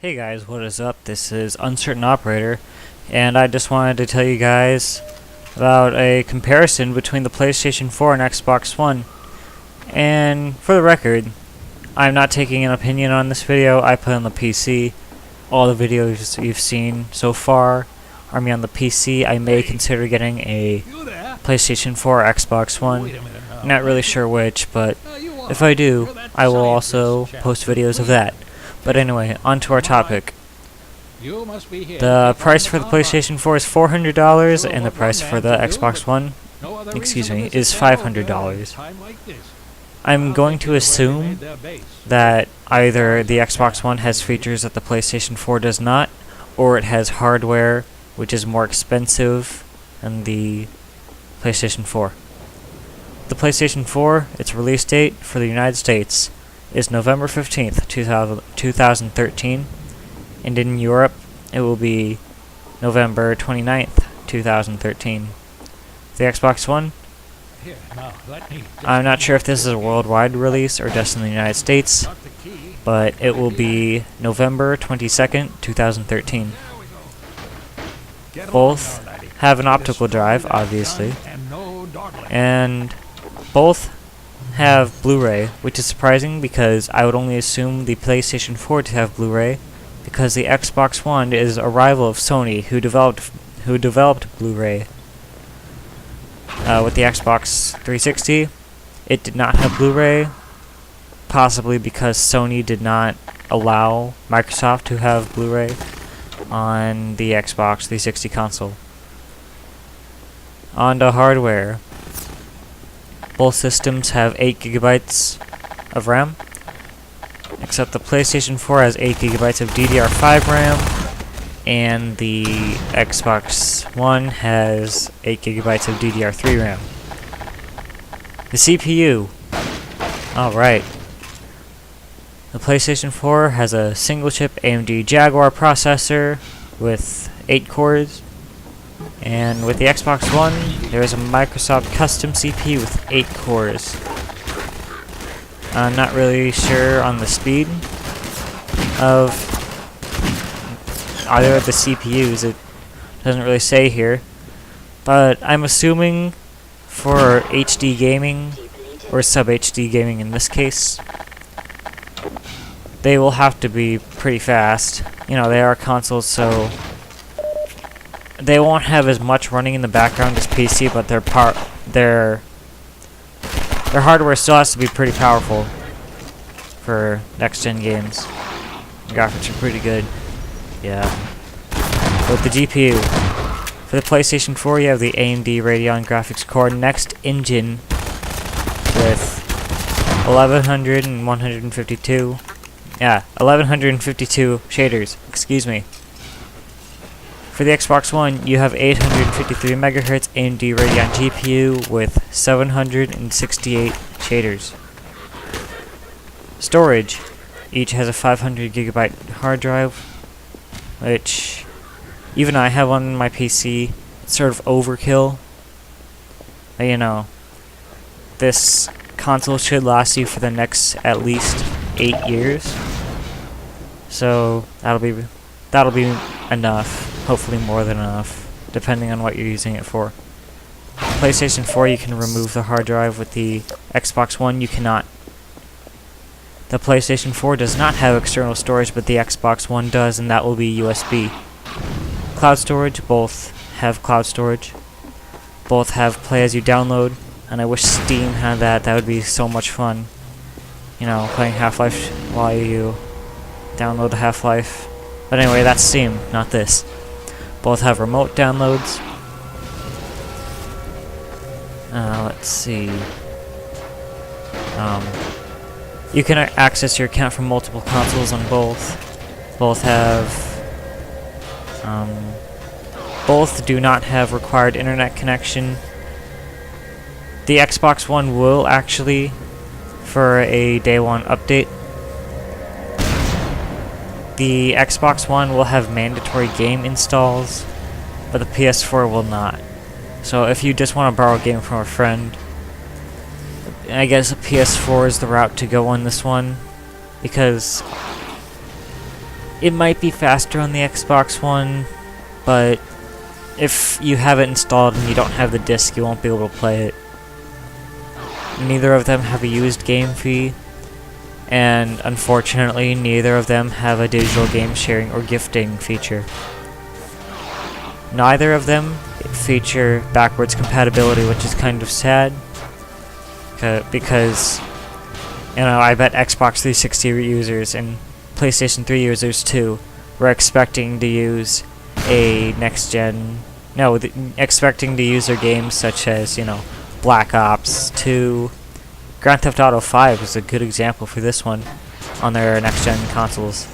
Hey guys, what is up? This is UncertainOperator, and I just wanted to tell you guys about a comparison between the PlayStation 4 and Xbox One. And for the record, I'm not taking an opinion on this video. I put on the PC. All the videos you've seen so far are me on the PC. I may consider getting a PlayStation 4 or Xbox One. I'm not really sure which, but if I do, I will also post videos of that. But anyway, on to our topic. The price for the PlayStation 4 is $400, and the price for the Xbox One, is $500. I'm going to assume that either the Xbox One has features that the PlayStation 4 does not, or it has hardware which is more expensive than the PlayStation 4. The PlayStation 4, its release date for the United States, is November 15th, 2013, and in Europe it will be November 29th, 2013. The Xbox One, I'm not sure if this is a worldwide release or just in the United States, but it will be November 22nd, 2013. Both have an optical drive, obviously, and both have Blu-ray, which is surprising because I would only assume the PlayStation 4 to have Blu-ray, because the Xbox One is a rival of Sony, who developed Blu-ray. With the Xbox 360, it did not have Blu-ray, possibly because Sony did not allow Microsoft to have Blu-ray on the Xbox 360 console. On to hardware. Both systems have 8 GB of RAM, except the PlayStation 4 has 8 GB of DDR5 RAM, and the Xbox One has 8 GB of DDR3 RAM. The CPU. Alright. The PlayStation 4 has a single-chip AMD Jaguar processor with 8 cores. And with the Xbox One, there is a Microsoft custom CPU with 8 cores. I'm not really sure on the speed of either of the CPUs. It doesn't really say here. But I'm assuming for HD gaming, or sub-HD gaming in this case, they will have to be pretty fast. You know, they are consoles, so they won't have as much running in the background as PC, but their hardware still has to be pretty powerful for next-gen games. The graphics are pretty good. Yeah. With the GPU, for the PlayStation 4, you have the AMD Radeon Graphics Core Next Engine with 1152 shaders. Excuse me. For the Xbox One, you have 853 MHz AMD Radeon GPU with 768 shaders. Storage. Each has a 500 GB hard drive, which even I have on my PC. It's sort of overkill. But, you know, this console should last you for the next at least 8 years. So that'll be enough. Hopefully more than enough, depending on what you're using it for. PlayStation 4, you can remove the hard drive. With the Xbox One, you cannot. The PlayStation 4 does not have external storage, but the Xbox One does, and that will be USB. Cloud storage, both have cloud storage. Both have play as you download, and I wish Steam had that. That would be so much fun. You know, playing Half-Life while you download the Half-Life. But anyway, that's Steam, not this. Both have remote downloads. Let's see. You can access your account from multiple consoles on both. Both do not have required internet connection. The Xbox One will actually, for a day one update. The Xbox One will have mandatory game installs, but the PS4 will not. So if you just want to borrow a game from a friend, I guess the PS4 is the route to go on this one, because It might be faster on the Xbox One, but if you have it installed and you don't have the disc, you won't be able to play it. Neither of them have a used game fee, and unfortunately, neither of them have a digital game sharing or gifting feature. Neither of them feature backwards compatibility, which is kind of sad, because, you know, I bet Xbox 360 users and PlayStation 3 users too were expecting to use a next-gen, expecting to use their games such as, you know, Black Ops 2. Grand Theft Auto 5 is a good example for this one on their next-gen consoles.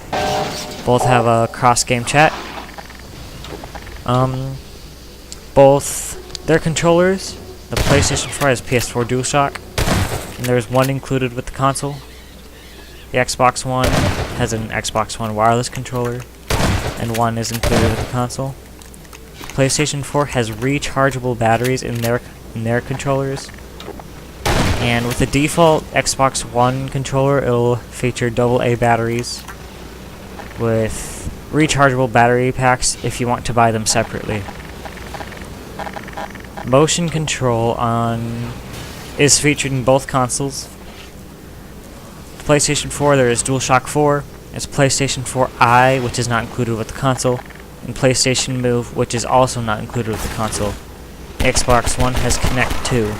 Both have a cross-game chat. Both their controllers, the PlayStation 4 has PS4 DualShock, and there's one included with the console. The Xbox One has an Xbox One wireless controller, and one is included with the console. PlayStation 4 has rechargeable batteries in their controllers, and with the default Xbox One controller, it'll feature AA batteries with rechargeable battery packs if you want to buy them separately. Motion control is featured in both consoles. The PlayStation 4, there is DualShock 4, there's PlayStation 4i, which is not included with the console, and PlayStation Move, which is also not included with the console. The Xbox One has Kinect 2.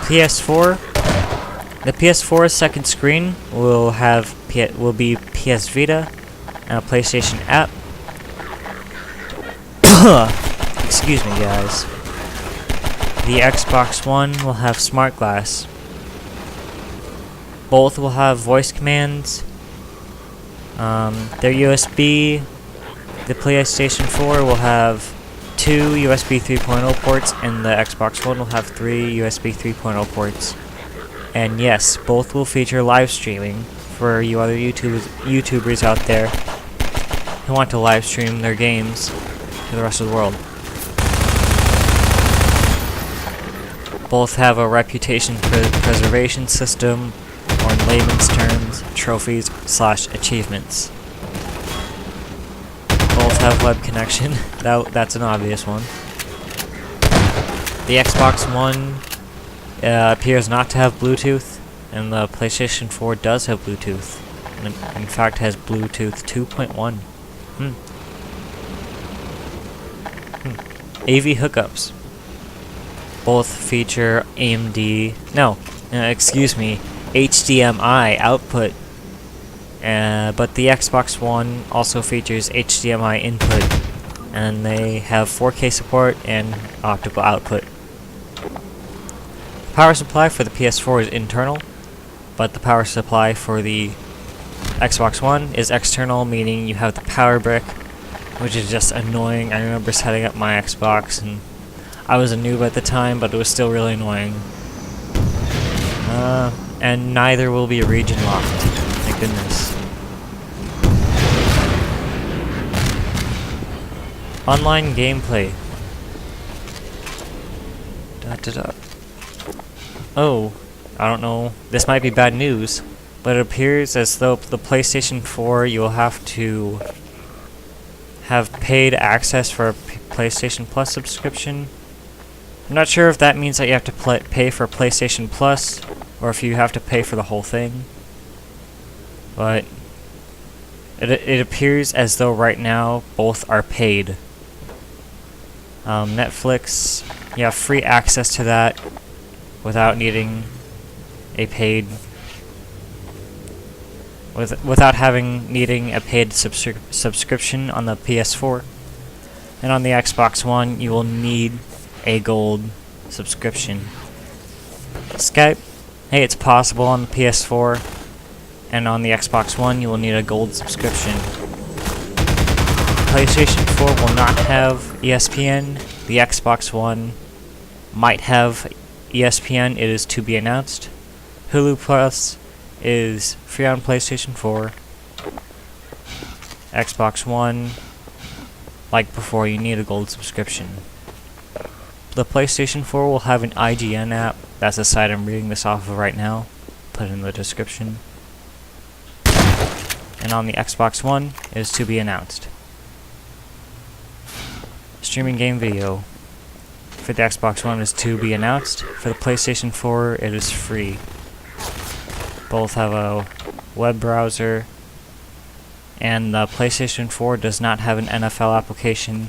PS4. The PS4's second screen will be PS Vita and a PlayStation app. Excuse me, guys. The Xbox One will have Smart Glass. Both will have voice commands. Their USB. The PlayStation 4 will have 2 USB 3.0 ports, and the Xbox One will have 3 USB 3.0 ports. And yes, both will feature live streaming for you other YouTubers out there who want to live stream their games to the rest of the world. Both have a reputation preservation system, or in layman's terms, trophies/achievements. Both have web connection. That's an obvious one. The Xbox One appears not to have Bluetooth, and the PlayStation 4 does have Bluetooth, and in fact has Bluetooth 2.1. AV hookups. Both feature HDMI output, but the Xbox One also features HDMI input, and they have 4K support and optical output. Power supply for the PS4 is internal, but the power supply for the Xbox One is external, meaning you have the power brick, which is just annoying. I remember setting up my Xbox, and I was a noob at the time, but it was still really annoying. And neither will be region locked. Thank goodness. Online gameplay. Oh, I don't know. This might be bad news, but it appears as though the PlayStation 4 you will have to have paid access for a PlayStation Plus subscription. I'm not sure if that means that you have to pay for PlayStation Plus, or if you have to pay for the whole thing. But it appears as though right now both are paid. Netflix, you have free access to that without needing a paid, without needing a paid subscription on the PS4. And on the Xbox One, you will need a gold subscription. Skype, hey, it's possible on the PS4, and on the Xbox One, you will need a gold subscription. PlayStation 4 will not have ESPN. The Xbox One might have ESPN. It is to be announced. Hulu Plus is free on PlayStation 4. Xbox One, like before, you need a gold subscription. The PlayStation 4 will have an IGN app, That's the site I'm reading this off of right now. Put it in the description. And on the Xbox One, it is to be announced. Streaming game video for the Xbox One is to be announced. For the PlayStation 4, it is free. Both have a web browser, and the PlayStation 4 does not have an NFL application,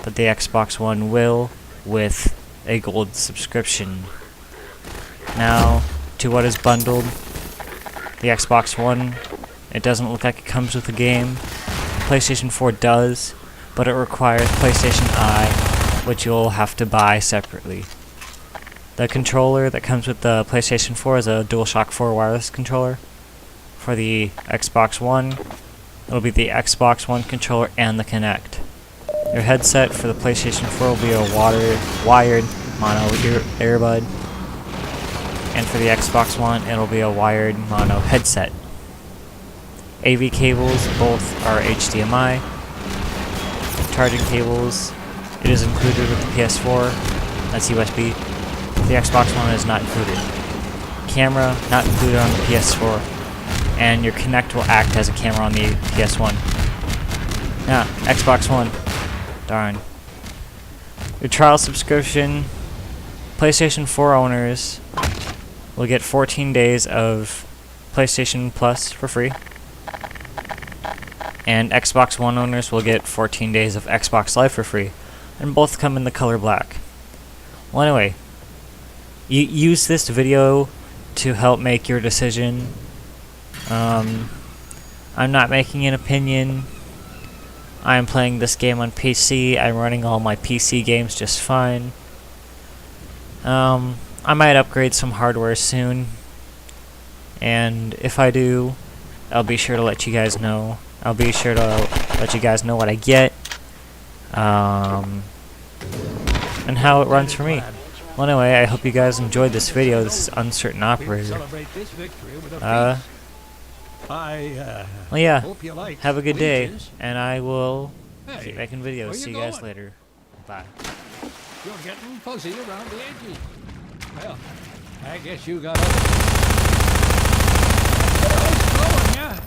but the Xbox One will, with a gold subscription. Now, to what is bundled. The Xbox One, it doesn't look like it comes with a game. PlayStation 4 does, but it requires PlayStation Eye, which you'll have to buy separately. The controller that comes with the PlayStation 4 is a DualShock 4 wireless controller. For the Xbox One, it'll be the Xbox One controller and the Kinect. Your headset for the PlayStation 4 will be a wired mono earbud. And for the Xbox One, it'll be a wired mono headset. AV cables, both are HDMI. Charging cables, it is included with the PS4, that's USB. The Xbox One is not included. Camera, not included on the PS4. And your Kinect will act as a camera on the PS1. Now, Xbox One. Darn. Your trial subscription, PlayStation 4 owners will get 14 days of PlayStation Plus for free. And Xbox One owners will get 14 days of Xbox Live for free. And both come in the color black. Well, anyway, you use this video to help make your decision. I'm not making an opinion. I'm playing this game on PC. I'm running all my PC games just fine. I might upgrade some hardware soon. And if I do, I'll be sure to let you guys know. I'll be sure to let you guys know what I get. And how it runs for me. Well, anyway, I hope you guys enjoyed this video. This is UncertainOperator. Well, yeah, have a good day, and I will keep making videos. See you guys later. Bye. You're getting fuzzy around the edges. Well, I guess you got up. Nice going, yeah.